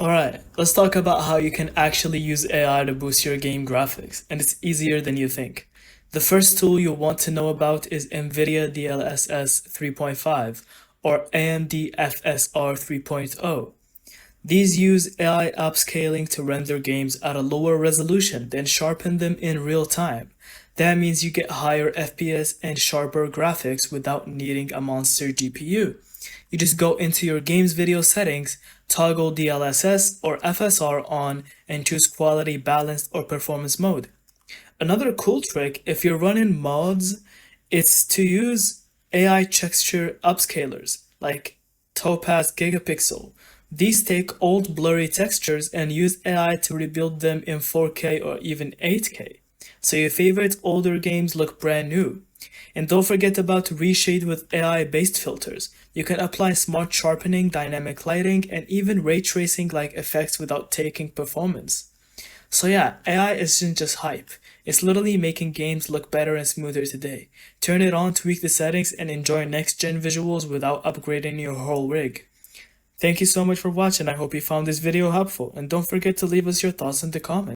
Alright, let's talk about how you can actually use AI to boost your game graphics, and it's easier than you think. The first tool you'll want to know about is NVIDIA DLSS 3.5 or AMD FSR 3.0. These use AI upscaling to render games at a lower resolution, then sharpen them in real time. That means you get higher FPS and sharper graphics without needing a monster GPU. You just go into your game's video settings, toggle DLSS or FSR on, and choose quality, balanced, or performance mode. Another cool trick, if you're running mods, is to use AI texture upscalers like Topaz Gigapixel. These take old blurry textures and use AI to rebuild them in 4K or even 8K, so your favorite older games look brand new. And don't forget about reshade with AI-based filters. You can apply smart sharpening, dynamic lighting, and even ray tracing like effects without taking performance. So yeah, AI isn't just hype. It's literally making games look better and smoother today. Turn it on, tweak the settings, and enjoy next-gen visuals without upgrading your whole rig. Thank you so much for watching. I hope you found this video helpful, and don't forget to leave us your thoughts in the comments.